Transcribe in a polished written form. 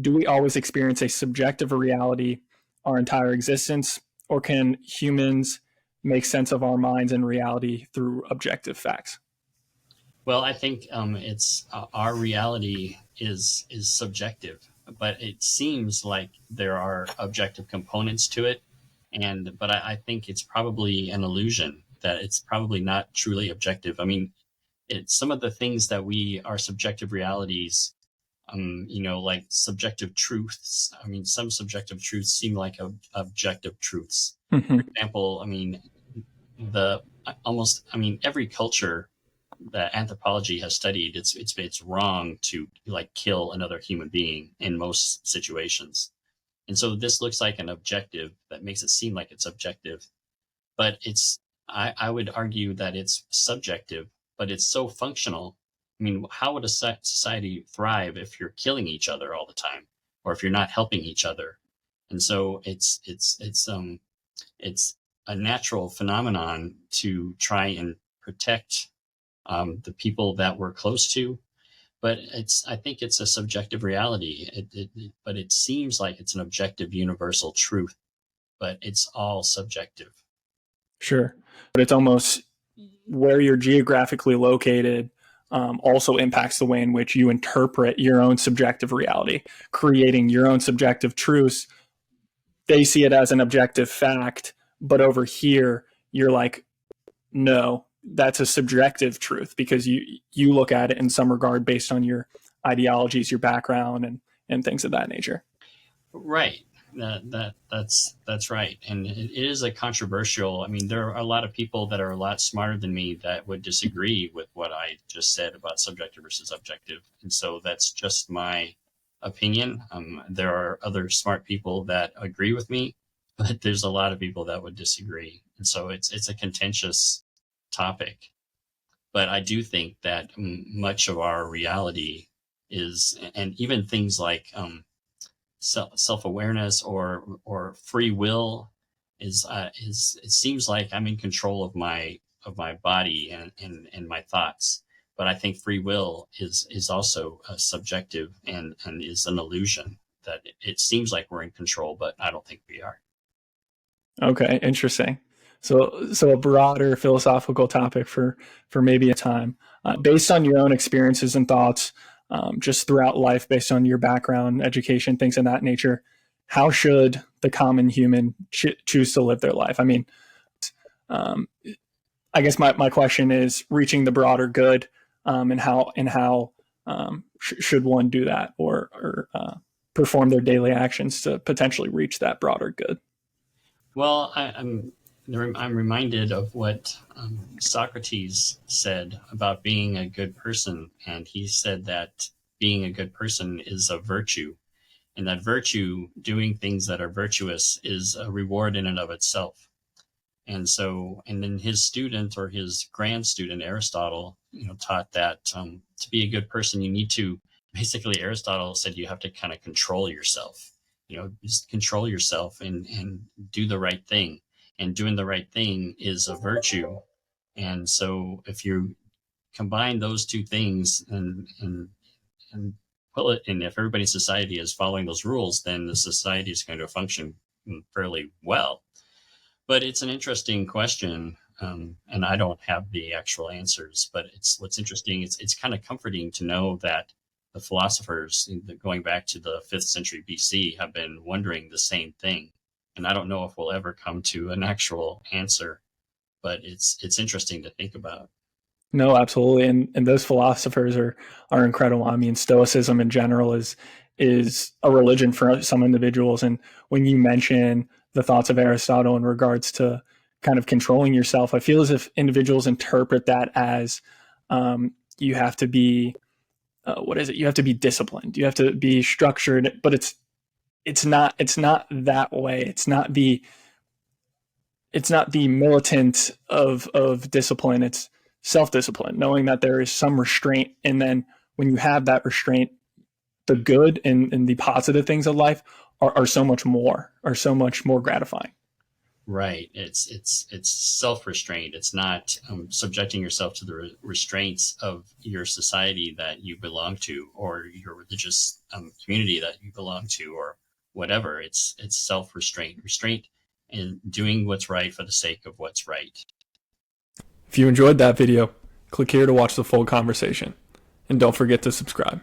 do we always experience a subjective reality our entire existence, or can humans make sense of our minds and reality through objective facts? Well, I think it's our reality is subjective, but it seems like there are objective components to it, and but I think it's probably an illusion that it's probably not truly objective. I mean, it's some of the things that we are subjective realities, like subjective truths. I mean, some subjective truths seem like objective truths. For Mm-hmm. example, I mean, the almost, I mean, every culture that anthropology has studied, it's wrong to like kill another human being in most situations. And so this looks like an objective that makes it seem like it's objective, but I would argue that it's subjective, but it's so functional. I mean, how would a society thrive if you're killing each other all the time, or if you're not helping each other? And so it's a natural phenomenon to try and protect the people that we're close to. But I think it's a subjective reality. But it seems like it's an objective, universal truth. But it's all subjective. Sure. But it's almost where you're geographically located also impacts the way in which you interpret your own subjective reality, creating your own subjective truths. They see it as an objective fact, but over here, you're like, no, that's a subjective truth because you look at it in some regard based on your ideologies, your background, and things of that nature. Right. That's right, and it is a controversial. I mean, there are a lot of people that are a lot smarter than me that would disagree with what I just said about subjective versus objective, and so that's just my opinion. There are other smart people that agree with me, but there's a lot of people that would disagree, and so it's a contentious topic. But I do think that much of our reality is, and even things like self-awareness or free will is it seems like I'm in control of my body and my thoughts, but I think free will is also subjective and is an illusion that it seems like we're in control, but I don't think we are. Okay, interesting. So a broader philosophical topic for maybe a time, based on your own experiences and thoughts, just throughout life, based on your background, education, things of that nature. How should the common human choose to live their life? I mean, um, I guess my question is reaching the broader good, and how should one do that, or perform their daily actions to potentially reach that broader good? Well, I'm reminded of what Socrates said about being a good person, and he said that being a good person is a virtue, and that virtue, doing things that are virtuous, is a reward in and of itself. And so, and then his student or his grand student Aristotle, taught that to be a good person, you need to basically. Aristotle said you have to kind of control yourself. Just control yourself and do the right thing. And doing the right thing is a virtue. And so, if you combine those two things and pull it, and if everybody in society is following those rules, then the society is going to function fairly well. But it's an interesting question, and I don't have the actual answers. But it's what's interesting. It's kind of comforting to know that the philosophers, going back to the 5th century BC, have been wondering the same thing. And I don't know if we'll ever come to an actual answer, but it's interesting to think about. No, absolutely, and those philosophers are incredible. I mean, Stoicism in general is a religion for some individuals. And when you mention the thoughts of Aristotle in regards to kind of controlling yourself, I feel as if individuals interpret that as you have to be what is it? You have to be disciplined. You have to be structured, but it's not that way. It's not the militant of discipline. It's self-discipline, knowing that there is some restraint. And then when you have that restraint, the good and the positive things of life are so much more gratifying. Right. It's self-restraint. It's not subjecting yourself to the restraints of your society that you belong to, or your religious community that you belong to, or whatever. It's self-restraint. Restraint in doing what's right for the sake of what's right. If you enjoyed that video, click here to watch the full conversation. And don't forget to subscribe.